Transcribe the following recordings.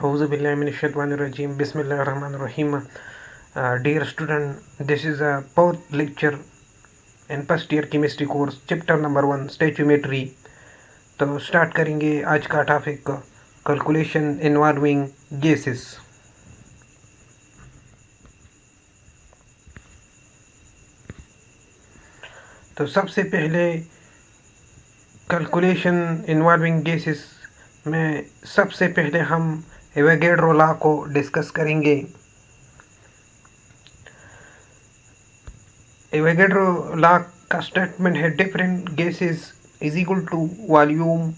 Auzubillahiminash-shaytanir-rajim. Bismillahir-rahmanir-rahim. Dear student, this is a fourth lecture in first year chemistry course, chapter number 1, stoichiometry. तो start करेंगे आज का topic calculation involving gases. तो सबसे पहले calculation involving gases में सबसे पहले हम एवोगैड्रो लॉ को डिस्कस करेंगे। एवोगैड्रो लॉ का स्टेटमेंट है different gases is equal to volume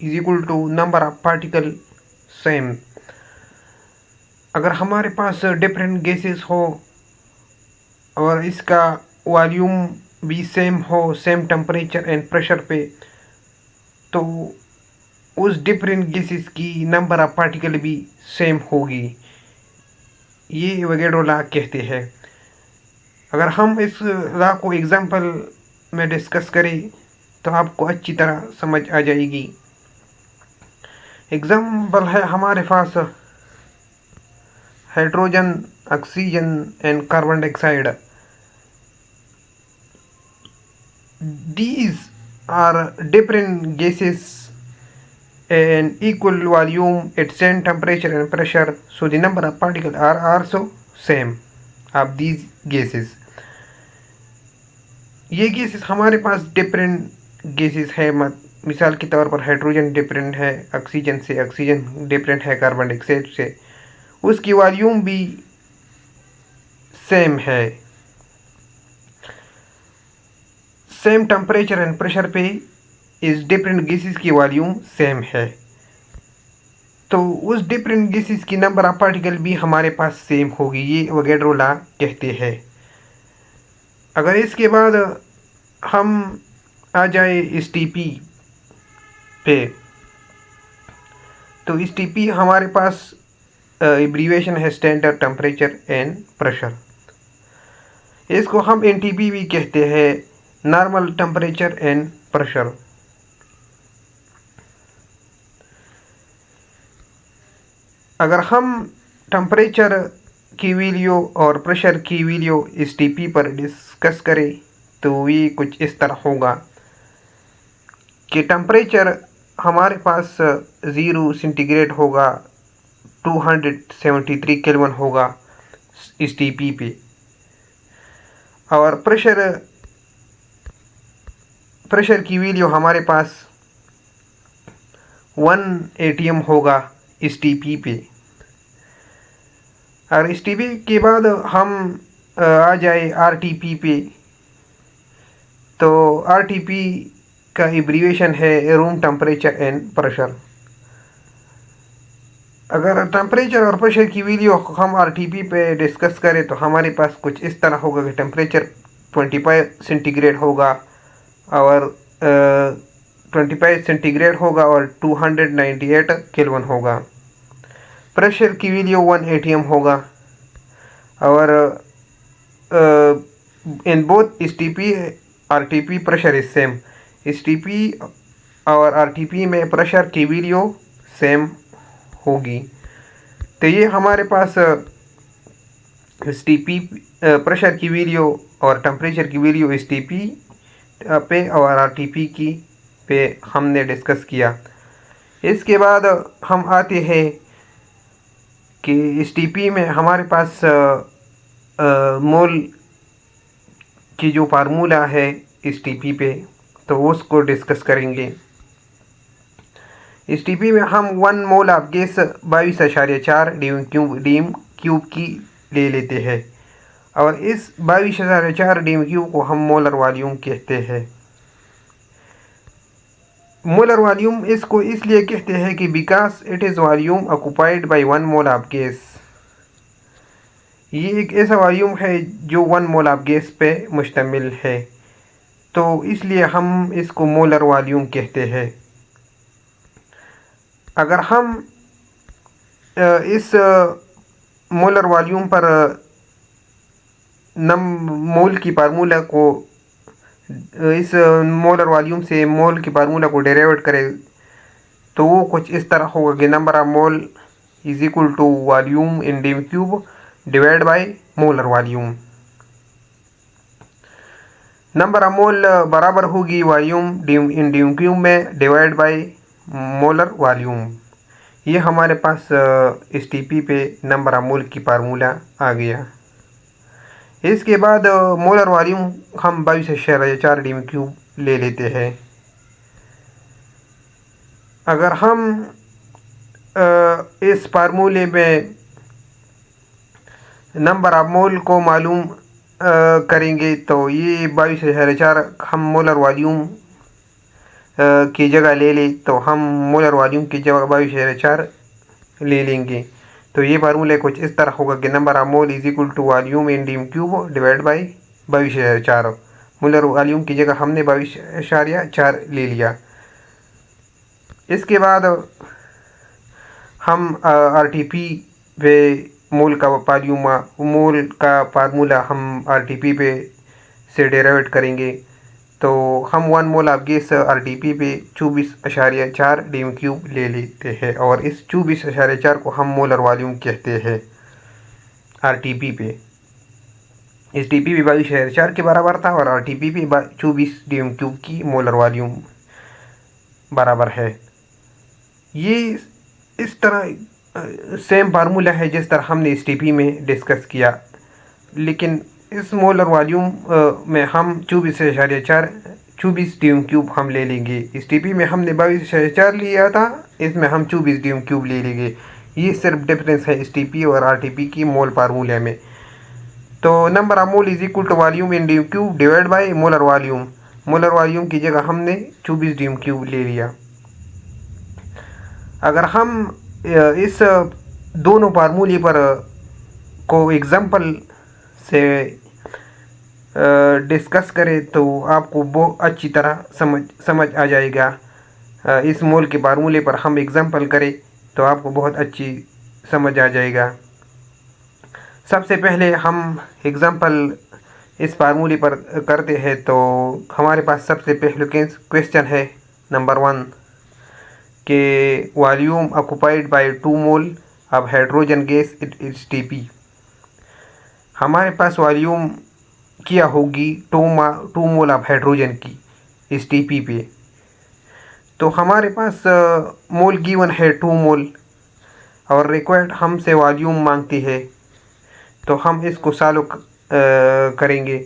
is equal to number of particle same. अगर हमारे पास डिफरेंट गैसेस हो और इसका वॉल्यूम भी सेम हो, सेम टेम्परेचर एंड प्रेशर पे, तो उस डिफरेंट गैसेस की नंबर ऑफ पार्टिकल भी सेम होगी। ये एवोगैड्रो लॉ कहते हैं। अगर हम इस लॉ को एग्जांपल में डिस्कस करें तो आपको अच्छी तरह समझ आ जाएगी। एग्जांपल है हमारे पास hydrogen, oxygen and carbon dioxide. These are different gases and equal volume at same temperature and pressure, so the number of particles are also same of these gases. ये गैसेस हमारे पास डिफरेंट गैसेस है। मिसाल के तौर पर hydrogen different है oxygen से, oxygen different है कार्बन डाइऑक्साइड से, उसकी वॉल्यूम भी सेम है। सेम टेम्परेचर एंड प्रेशर पे इस डिफरेंट गैसेस की वॉल्यूम सेम है, तो उस डिफरेंट गैसेस की नंबर ऑफ पार्टिकल भी हमारे पास सेम होगी। ये एवोगैड्रो लॉ कहते हैं। अगर इसके बाद हम आ जाए इस टीपी पे, तो इस टीपी हमारे पास एब्रीविएशन है स्टैंडर्ड टेम्परेचर एंड प्रेशर। इसको हम एनटीपी भी कहते हैं, नॉर्मल टेम्परेचर एंड प्रेशर। अगर हम टेम्परेचर की वैल्यू और प्रेशर की वैल्यू इस टीपी पर डिस्कस करें तो ये कुछ इस तरह होगा कि टेम्परेचर हमारे पास 0 सेंटीग्रेड होगा, 273 केल्विन होगा इस टीपी पे, और प्रेशर की वैल्यू हमारे पास 1 atm होगा इस टीपी पे। और इस टीपी के बाद हम आ जाए आरटीपी पे, तो आरटीपी का एब्रीविएशन है रूम टेम्परेचर एंड प्रेशर। अगर टेम्परेचर और प्रेशर की वैल्यू हम आरटीपी पे डिस्कस करें तो हमारे पास कुछ इस तरह होगा कि टेम्परेचर 25 सेंटीग्रेड होगा और 25 सेंटीग्रेड होगा और 298 केल्विन होगा। प्रेशर की वैल्यू 1 atm होगा और इन बोथ इस TP RTP pressure is same. इस टीपी और आरटीपी में प्रेशर की वैल्यू सेम होगी। तो ये हमारे पास इस टीपी प्रेशर की वैल्यू और टेम्परेचर की वैल्यू इस टीपी पे और आरटीपी की पे हमने डिस्कस किया। इसके बाद हम आते हैं कि इस टीपी में हमारे पास मोल की जो फार्मूला है इस टीपी पे, तो उसको डिस्कस करेंगे। इस टीपी में हम 1 mole of gas 22.4 DM cube की ले लेते हैं, और इस 22.4 डीएम क्यूब को हम मोलर वॉल्यूम कहते हैं। मोलर वॉल्यूम इसको इसलिए कहते हैं कि because it is volume occupied bye 1 mole of gas. ये एक ऐसा वॉल्यूम है जो 1 मोल ऑफ गैस पे मुश्तमिल है, तो इसलिए हम इसको मोलर वॉल्यूम कहते हैं। अगर हम इस मोलर वॉल्यूम पर मोल की फार्मूला को, इस मोलर वॉल्यूम से मोल की फार्मूला को डेरिवेट करें तो वो कुछ इस तरह होगा कि number of mole is equal to volume in D cube divide by molar volume. Number of mole बराबर होगी वॉल्यूम इन डी क्यूब में डिवाइड बाय मोलर वॉल्यूम। ये हमारे पास इस टीपी पे नंबर ऑफ मोल की फार्मूला आ गया। इसके बाद मोलर वॉल्यूम हम 22.4 डी क्यूब ले लेते हैं। अगर हम इस फार्मूले में नंबर ऑफ मोल को मालूम करेंगे तो ये 22.4 हम मोलर वॉल्यूम की जगह ले ले तो हम मोलर वॉल्यूम की जगह 22.4 ले लेंगे। तो ये फार्मूला कुछ इस तरह होगा कि number of mole is equal to volume in D cube divide by 22.4। Molar volume की जगह हमने 22.4 ले लिया। इसके बाद हम आरटीपी पे मोल का फार्मूला हम आरटीपी पे से डेराइव करेंगे। तो हम 1 मोल ऑफ गैस आरटीपी पे 24.4 डी क्यूब ले लेते हैं और इस 24.4 को हम मोलर वॉल्यूम कहते हैं आरटीपी पे। इस टीपी पे 22.4 के बराबर था और आरटीपी पे 24 डी क्यूब की मोलर वॉल्यूम बराबर है। ये इस तरह सेम फार्मूला है जिस तरह हमने इस टीपी में डिस्कस किया, लेकिन इस मोलर वॉल्यूम में हम 24 डी क्यूब हम ले लेंगे। इस टीपी में हमने 22.4 लिया था, इसमें हम 24 डी क्यूब ले लेंगे। ये सिर्फ डिफरेंस है इस टीपी और आरटीपी की मोल फार्मूले में। तो number of mole is equal to volume in D cube divide by molar volume. Molar volume की जगह हमने 24 डी क्यूब ले लिया। अगर हम इस दोनों फार्मूले पर को एग्जाम्पल से डिस्कस करें तो आपको बहुत अच्छी तरह समझ आ जाएगा। इस मोल के फार्मूले पर हम एग्जाम्पल करें तो आपको बहुत अच्छी समझ आ जाएगा। सबसे पहले हम एग्जाम्पल इस फार्मूले पर करते हैं। तो हमारे पास सबसे पहले क्वेश्चन है नंबर 1 के volume occupied bye 2 mole of hydrogen gas it's TP. हमारे पास वॉल्यूम क्या होगी 2 मोल ऑफ हाइड्रोजन की इस टीपी पे। तो हमारे पास मोल गिवन है 2 मोल और रिक्वायर्ड हमसे वॉल्यूम मांगती है। तो हम इसको सॉल्व करेंगे।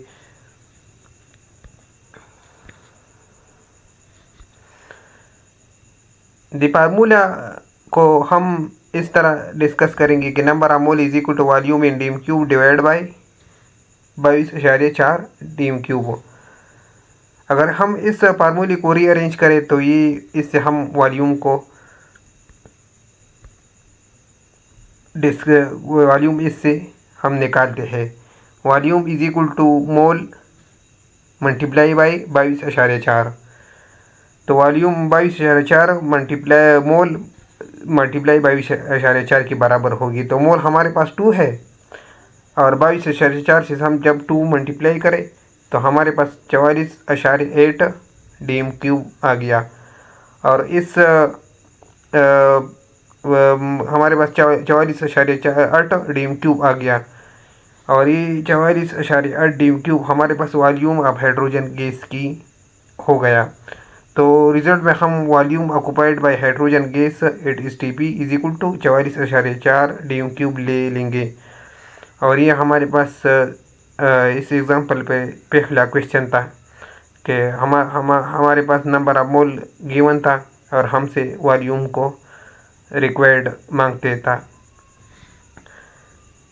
द फार्मूला को हम इस तरह डिस्कस करेंगे कि number of mole is equal to volume in D cube divide by 22.4 d cube. अगर हम इस फार्मूले को रीअरेंज करें तो ये इससे हम वॉल्यूम को वॉल्यूम इससे हम निकालते हैं। Volume is equal to mole multiply by 22.4। तो वॉल्यूम 22.4 मोल मल्टीप्लाई 22.4 के बराबर होगी। तो मोल हमारे पास 2 है और 22.4 से हम जब 2 मल्टीप्लाई करें तो हमारे पास 44.8 डी क्यूब आ गया। और इस हमारे पास 44.8 डी क्यूब आ गया और ये 44.8 डी क्यूब हमारे पास वॉल्यूम ऑफ हाइड्रोजन गैस की हो गया। तो रिजल्ट में हम volume occupied by hydrogen gas at S T P is equal to 44.4 D cube ले लेंगे। और ये हमारे पास इस एग्जांपल पे पहला क्वेश्चन था कि हमारे पास नंबर ऑफ मोल गिवन था और हमसे वॉल्यूम को रिक्वायर्ड मांगते था।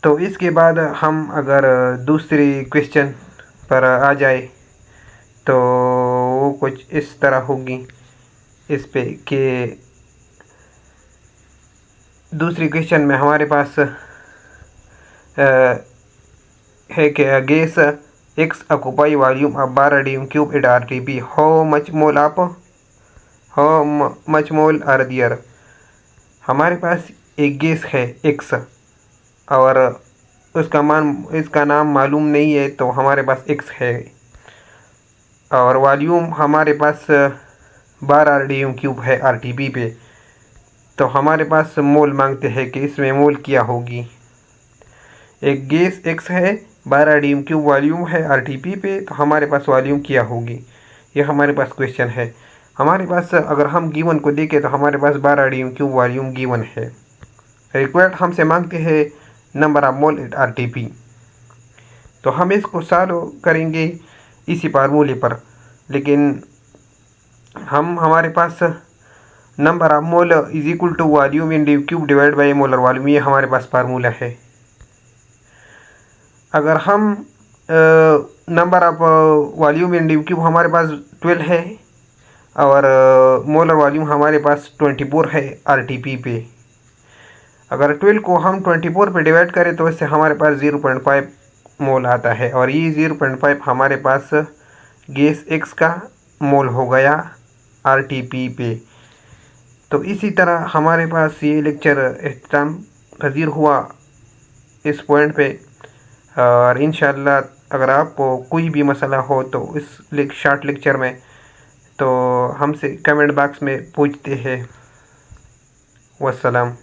तो इसके बाद हम अगर दूसरी क्वेश्चन पर आ जाए तो वो कुछ इस तरह होगी इस पे कि दूसरी क्वेश्चन में हमारे पास है कि gas X occupy volume of 12 D cube at R T P. How much mole are there. हमारे पास एक गैस है एक्स और इसका नाम मालूम नहीं है, तो हमारे पास एक्स है और वॉल्यूम हमारे पास 12 डी क्यूब है आरटीपी पे। तो हमारे पास मोल मांगते हैं कि इसमें मोल क्या होगी। एक गैस एक्स है, 12 डीएम क्यूब वॉल्यूम है आरटीपी पे, तो हमारे पास वॉल्यूम क्या होगी, ये हमारे पास क्वेश्चन है। हमारे पास अगर हम गिवन को देखें तो हमारे पास 12 डीएम क्यूब वॉल्यूम गिवन है। रिक्वायर्ड हमसे मांगते हैं number of mole at RTP. तो हम इसको सॉल्व करेंगे इसी फार्मूले पर, लेकिन हमारे पास number of mole is equal to volume in D cube divide by molar volume, ये हमारे पास फार्मूला है। अगर हम number of volume in D cube हमारे पास 12 है और मोलर वॉल्यूम हमारे पास 24 है आरटीपी पे। अगर 12 को हम 24 पे डिवाइड करें तो इससे हमारे पास 0.5 मोल आता है, और ये 0.5 हमारे पास गैस एक्स का मोल हो गया आरटीपी पे। तो इसी तरह हमारे पास ये लेक्चर इख्तिताम पज़ीर हुआ इस पॉइंट पे, और इंशाअल्लाह अगर आपको कोई भी मसला हो तो इस शॉर्ट लेक्चर में तो हमसे कमेंट बॉक्स में पूछते हैं। वस्सलाम।